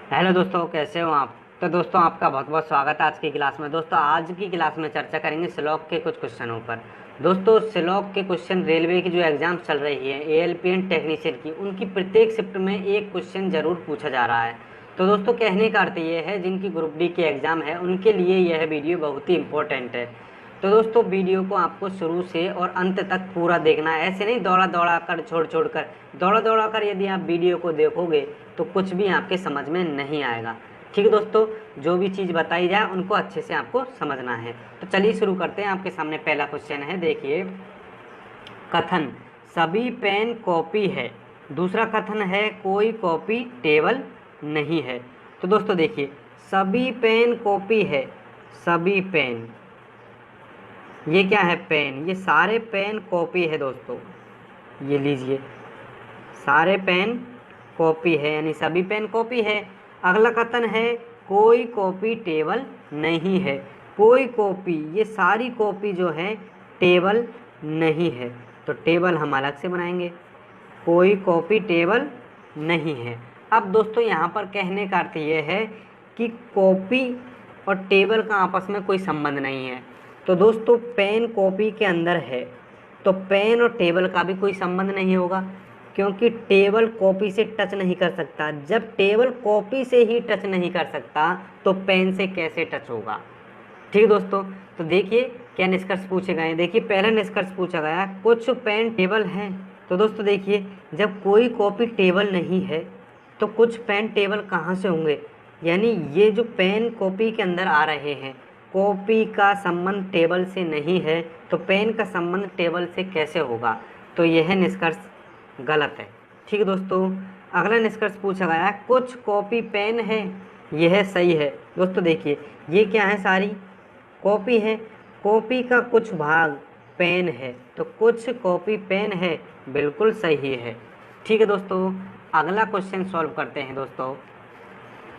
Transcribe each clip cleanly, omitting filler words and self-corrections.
Hello दोस्तों, कैसे हो आप। तो दोस्तों, आपका बहुत बहुत स्वागत है आज की क्लास में। दोस्तों, आज की क्लास में चर्चा करेंगे स्लॉक के कुछ क्वेश्चनों पर। दोस्तों, स्लॉक के क्वेश्चन रेलवे की जो एग्जाम चल रही है एएलपीएन टेक्नीशियन की, उनकी प्रत्येक शिफ्ट में एक क्वेश्चन जरूर पूछा जा रहा है। तो दोस्तों, कहने का अर्थ ये है जिनकी ग्रुप डी की एग्जाम है उनके लिए यह वीडियो बहुत ही इंपॉर्टेंट है। तो दोस्तों, वीडियो को आपको शुरू से और अंत तक पूरा देखना है, ऐसे नहीं दौड़ा दौड़ा कर छोड़ छोड़ कर। दौड़ा दौड़ा कर यदि आप वीडियो को देखोगे तो कुछ भी आपके समझ में नहीं आएगा। ठीक है दोस्तों, जो भी चीज़ बताई जाए उनको अच्छे से आपको समझना है। तो चलिए शुरू करते हैं। आपके सामने पहला क्वेश्चन है, देखिए। कथन सभी पेन कॉपी है। दूसरा कथन है कोई कॉपी टेबल नहीं है। तो दोस्तों देखिए, सभी पेन कॉपी है। सभी पेन, ये क्या है? पेन। ये सारे पेन कॉपी है दोस्तों। ये लीजिए, सारे पेन कॉपी है, यानी सभी पेन कॉपी है। अगला कथन है कोई कॉपी टेबल नहीं है। कोई कॉपी, ये सारी कॉपी जो है टेबल नहीं है, तो टेबल हम अलग से बनाएंगे। कोई कॉपी टेबल नहीं है। अब दोस्तों, यहाँ पर कहने का अर्थ ये है कि कॉपी और टेबल का आपस में कोई संबंध नहीं है। तो दोस्तों, पेन कॉपी के अंदर है, तो पेन और टेबल का भी कोई संबंध नहीं होगा, क्योंकि टेबल कॉपी से टच नहीं कर सकता। जब टेबल कॉपी से ही टच नहीं कर सकता तो पेन से कैसे टच होगा? ठीक दोस्तों, तो देखिए क्या निष्कर्ष पूछे गए हैं। देखिए, पहला निष्कर्ष पूछा गया है कुछ पेन टेबल हैं। तो दोस्तों देखिए, जब कोई कॉपी टेबल नहीं है तो कुछ पेन टेबल कहाँ से होंगे? यानी ये जो पेन कॉपी के अंदर आ रहे हैं, कॉपी का संबंध टेबल से नहीं है, तो पेन का संबंध टेबल से कैसे होगा? तो यह निष्कर्ष गलत है। ठीक है दोस्तों, अगला निष्कर्ष पूछा गया है कुछ कॉपी पेन है। यह सही है। दोस्तों देखिए, ये क्या है? सारी कॉपी है। कॉपी का कुछ भाग पेन है, तो कुछ कॉपी पेन है, बिल्कुल सही है। ठीक है दोस्तों, अगला क्वेश्चन सॉल्व करते हैं दोस्तों।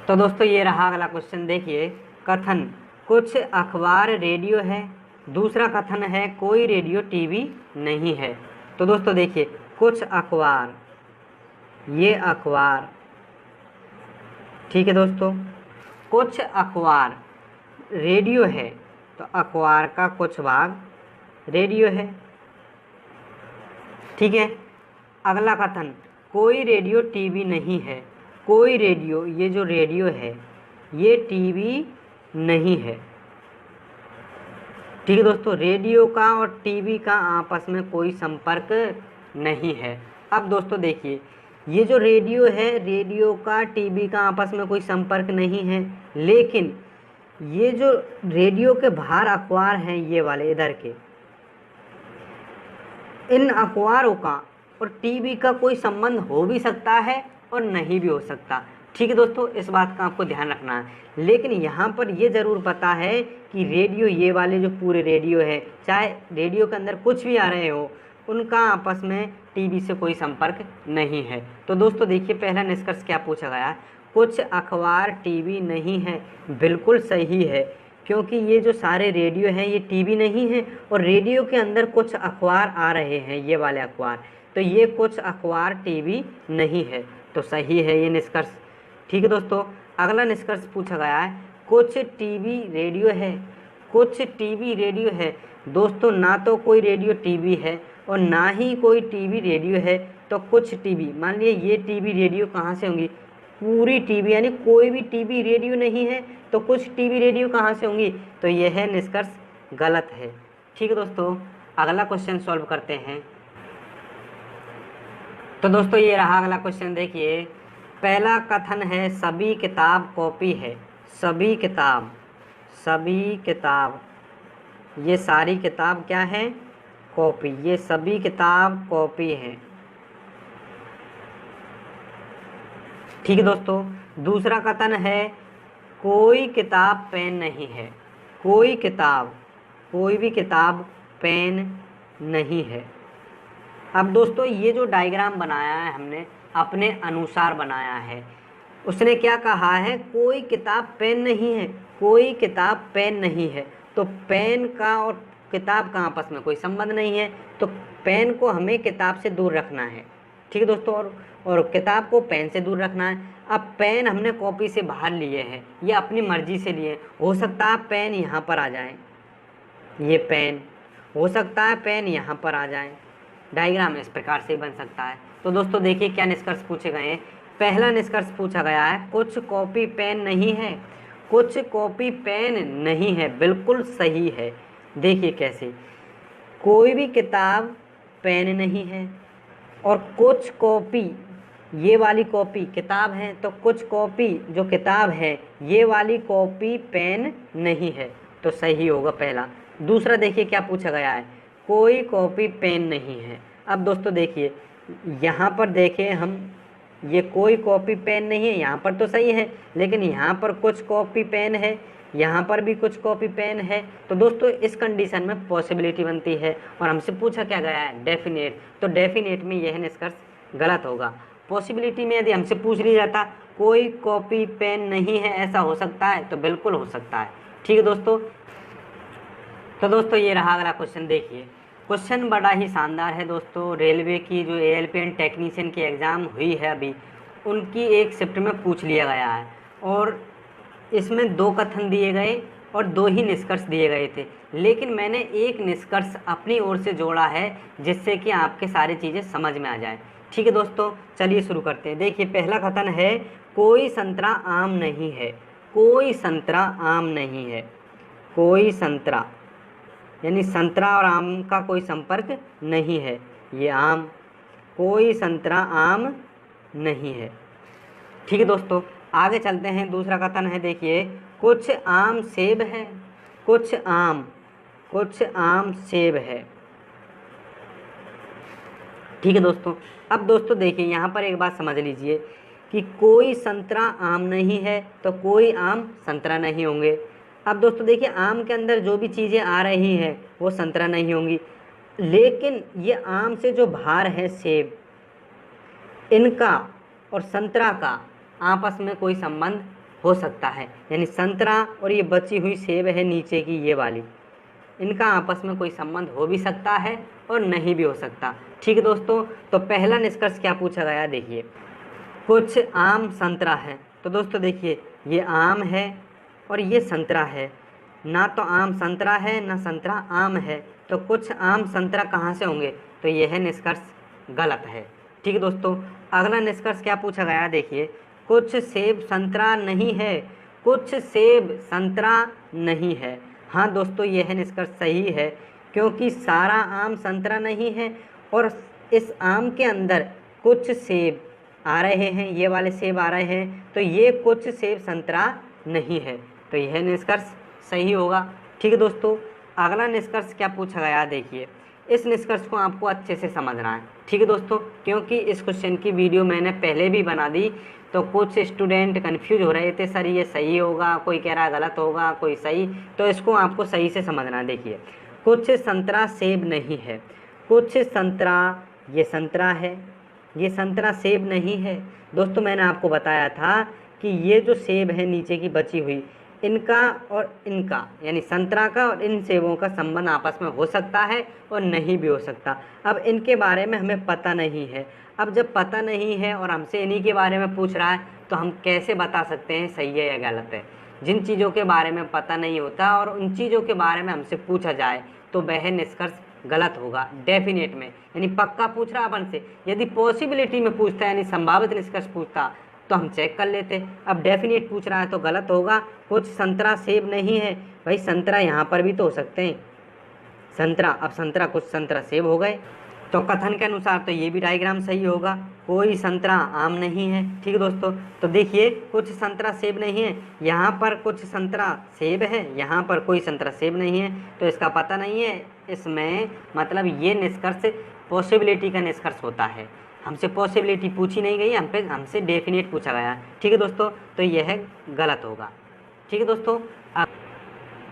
तो दोस्तों, ये रहा अगला क्वेश्चन। देखिए, कथन कुछ अखबार रेडियो है। दूसरा कथन है कोई रेडियो टीवी नहीं है। तो दोस्तों देखिए, कुछ अखबार, ये अखबार, ठीक है दोस्तों, कुछ अखबार रेडियो है, तो अखबार का कुछ भाग रेडियो है। ठीक है। अगला कथन कोई रेडियो टीवी नहीं है। कोई रेडियो, ये जो रेडियो है ये टीवी नहीं है। ठीक है दोस्तों, रेडियो का और टीवी का आपस में कोई संपर्क नहीं है। अब दोस्तों देखिए, ये जो रेडियो है, रेडियो का टीवी का आपस में कोई संपर्क नहीं है, लेकिन ये जो रेडियो के बाहर अखबार हैं, ये वाले इधर के, इन अखबारों का और टीवी का कोई संबंध हो भी सकता है और नहीं भी हो सकता। ठीक है दोस्तों, इस बात का आपको ध्यान रखना है। लेकिन यहाँ पर ये ज़रूर पता है कि रेडियो, ये वाले जो पूरे रेडियो है, चाहे रेडियो के अंदर कुछ भी आ रहे हो, उनका आपस में टीवी से कोई संपर्क नहीं है। तो दोस्तों देखिए, पहला निष्कर्ष क्या पूछा गया है? कुछ अखबार टीवी नहीं है, बिल्कुल सही है, क्योंकि ये जो सारे रेडियो हैं ये टीवी नहीं है, और रेडियो के अंदर कुछ अखबार आ रहे हैं, ये वाले अखबार, तो ये कुछ अखबार टीवी नहीं है, तो सही है ये निष्कर्ष। ठीक है दोस्तों, अगला निष्कर्ष पूछा गया है कुछ टीवी रेडियो है। कुछ टीवी रेडियो है। दोस्तों, ना तो कोई रेडियो टीवी है और ना ही कोई टीवी रेडियो है, तो कुछ टीवी, मान लीजिए ये टीवी रेडियो कहाँ से होंगी? पूरी टीवी, यानी कोई भी टीवी रेडियो नहीं है, तो कुछ टीवी रेडियो कहाँ से होंगी? तो यह निष्कर्ष गलत है। ठीक है दोस्तों, अगला क्वेश्चन सॉल्व करते हैं। तो दोस्तों, ये रहा अगला क्वेश्चन। देखिए, पहला कथन है सभी किताब कॉपी है। सभी किताब, सभी किताब, ये सारी किताब क्या है? कॉपी। ये सभी किताब कॉपी है। ठीक है दोस्तों, दूसरा कथन है कोई किताब पेन नहीं है। कोई किताब, कोई भी किताब पेन नहीं है। अब दोस्तों, ये जो डायग्राम बनाया है हमने अपने अनुसार बनाया है। उसने क्या कहा है? कोई किताब पेन नहीं है। कोई किताब पेन नहीं है, तो पेन का और किताब का आपस में कोई संबंध नहीं है, तो पेन को हमें किताब से दूर रखना है। ठीक है दोस्तों। और किताब को पेन से दूर रखना है। अब पेन हमने कॉपी से बाहर लिए हैं, ये अपनी मर्जी से लिए, हो सकता है पेन यहाँ पर आ जाए, ये पेन, हो सकता है पेन यहाँ पर आ जाए। डायग्राम इस प्रकार से बन सकता है। तो दोस्तों देखिए क्या निष्कर्ष पूछे गए हैं। पहला निष्कर्ष पूछा गया है कुछ कॉपी पेन नहीं है, कुछ कॉपी पेन नहीं है, बिल्कुल सही है। देखिए कैसे, कोई भी किताब पेन नहीं है और कुछ कॉपी, ये वाली कॉपी किताब है तो कुछ कॉपी जो किताब है ये वाली कॉपी पेन नहीं है, तो सही होगा पहला। दूसरा देखिए क्या पूछा गया है, कोई कॉपी पेन नहीं है। अब दोस्तों देखिए यहाँ पर देखें हम, ये कोई कॉपी पेन नहीं है, यहाँ पर तो सही है, लेकिन यहाँ पर कुछ कॉपी पेन है, यहाँ पर भी कुछ कॉपी पेन है। तो दोस्तों इस कंडीशन में पॉसिबिलिटी बनती है और हमसे पूछा क्या गया है, डेफिनेट। तो डेफिनेट में यह निष्कर्ष गलत होगा। पॉसिबिलिटी में यदि हमसे पूछ लिया जाता कोई कॉपी पेन नहीं है, ऐसा हो सकता है, तो बिल्कुल हो सकता है। ठीक है दोस्तों। तो दोस्तों ये रहा अगला क्वेश्चन। देखिए क्वेश्चन बड़ा ही शानदार है दोस्तों। रेलवे की जो ALPN टेक्नीशियन की एग्ज़ाम हुई है अभी, उनकी एक शिफ्ट में पूछ लिया गया है और इसमें 2 कथन दिए गए और 2 ही निष्कर्ष दिए गए थे, लेकिन मैंने एक निष्कर्ष अपनी ओर से जोड़ा है जिससे कि आपके सारी चीज़ें समझ में आ जाए। ठीक है दोस्तों, चलिए शुरू करते हैं। देखिए पहला कथन है कोई संतरा आम नहीं है, कोई संतरा आम नहीं है, कोई संतरा यानी संतरा और आम का कोई संपर्क नहीं है, ये आम, कोई संतरा आम नहीं है। ठीक है दोस्तों, आगे चलते हैं। दूसरा कथन है, देखिए कुछ आम सेब है, कुछ आम सेब है। ठीक है दोस्तों। अब दोस्तों देखिए यहाँ पर एक बात समझ लीजिए कि कोई संतरा आम नहीं है तो कोई आम संतरा नहीं होंगे। अब दोस्तों देखिए आम के अंदर जो भी चीज़ें आ रही हैं वो संतरा नहीं होंगी, लेकिन ये आम से जो बाहर है सेब, इनका और संतरा का आपस में कोई संबंध हो सकता है। यानी संतरा और ये बची हुई सेब है नीचे की ये वाली, इनका आपस में कोई संबंध हो भी सकता है और नहीं भी हो सकता। ठीक है दोस्तों। तो पहला निष्कर्ष क्या पूछा गया, देखिए कुछ आम संतरा है। तो दोस्तों देखिए ये आम है और ये संतरा है, ना तो आम संतरा है ना संतरा आम है, तो कुछ आम संतरा कहाँ से होंगे, तो यह निष्कर्ष गलत है। ठीक है दोस्तों। अगला निष्कर्ष क्या पूछा गया, देखिए कुछ सेब संतरा नहीं है, कुछ सेब संतरा नहीं है। हाँ दोस्तों यह निष्कर्ष सही है, क्योंकि सारा आम संतरा नहीं है और इस आम के अंदर कुछ सेब आ रहे हैं, ये वाले सेब आ रहे हैं, तो ये कुछ सेब संतरा नहीं है, तो यह निष्कर्ष सही होगा। ठीक है दोस्तों। अगला निष्कर्ष क्या पूछा गया, देखिए इस निष्कर्ष को आपको अच्छे से समझना है। ठीक है दोस्तों, क्योंकि इस क्वेश्चन की वीडियो मैंने पहले भी बना दी, तो कुछ स्टूडेंट कन्फ्यूज हो रहे थे, सर ये सही होगा, कोई कह रहा है गलत होगा, कोई सही, तो इसको आपको सही से समझना है। देखिए कुछ संतरा सेब नहीं है, कुछ संतरा, ये संतरा है, ये संतरा सेब नहीं है। दोस्तों मैंने आपको बताया था कि ये जो सेब है नीचे की बची हुई, इनका और इनका यानी संतरा का और इन सेबों का संबंध आपस में हो सकता है और नहीं भी हो सकता। अब इनके बारे में हमें पता नहीं है। अब जब पता नहीं है और हमसे इन्हीं के बारे में पूछ रहा है, तो हम कैसे बता सकते हैं सही है या गलत है। जिन चीज़ों के बारे में पता नहीं होता और उन चीज़ों के बारे में हमसे पूछा जाए तो वह निष्कर्ष गलत होगा डेफिनेट में, यानी पक्का पूछ रहा अपन से। यदि पॉसिबिलिटी में पूछता यानी संभावित निष्कर्ष पूछता तो हम चेक कर लेते। अब डेफिनेट पूछ रहा है तो गलत होगा। कुछ संतरा सेब नहीं है, भाई संतरा यहाँ पर भी तो हो सकते हैं, संतरा, अब संतरा कुछ संतरा सेब हो गए, तो कथन के अनुसार तो ये भी डायग्राम सही होगा, कोई संतरा आम नहीं है। ठीक है दोस्तों। तो देखिए कुछ संतरा सेब नहीं है, यहाँ पर कुछ संतरा सेब है, यहाँ पर कोई संतरा सेब नहीं है, तो इसका पता नहीं है। इसमें मतलब ये निष्कर्ष पॉसिबिलिटी का निष्कर्ष होता है। हमसे पॉसिबिलिटी पूछी नहीं गई, हमसे डेफिनेट पूछा गया। ठीक है दोस्तों, तो यह गलत होगा। ठीक है दोस्तों। अब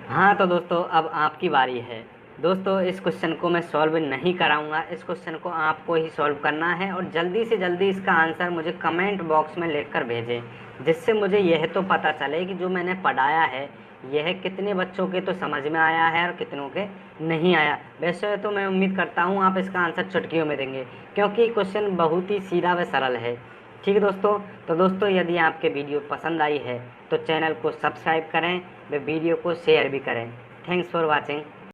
हाँ तो दोस्तों अब आपकी बारी है। दोस्तों इस क्वेश्चन को मैं सॉल्व नहीं कराऊंगा, इस क्वेश्चन को आपको ही सॉल्व करना है और जल्दी से जल्दी इसका आंसर मुझे कमेंट बॉक्स में लिखकर भेजें, जिससे मुझे यह तो पता चले कि जो मैंने पढ़ाया है यह कितने बच्चों के तो समझ में आया है और कितनों के नहीं आया। वैसे तो मैं उम्मीद करता हूँ आप इसका आंसर चुटकियों में देंगे, क्योंकि क्वेश्चन बहुत ही सीधा व सरल है। ठीक है दोस्तों, तो दोस्तों यदि आपके वीडियो पसंद आई है तो चैनल को सब्सक्राइब करें व वीडियो को शेयर भी करें। Thanks for watching.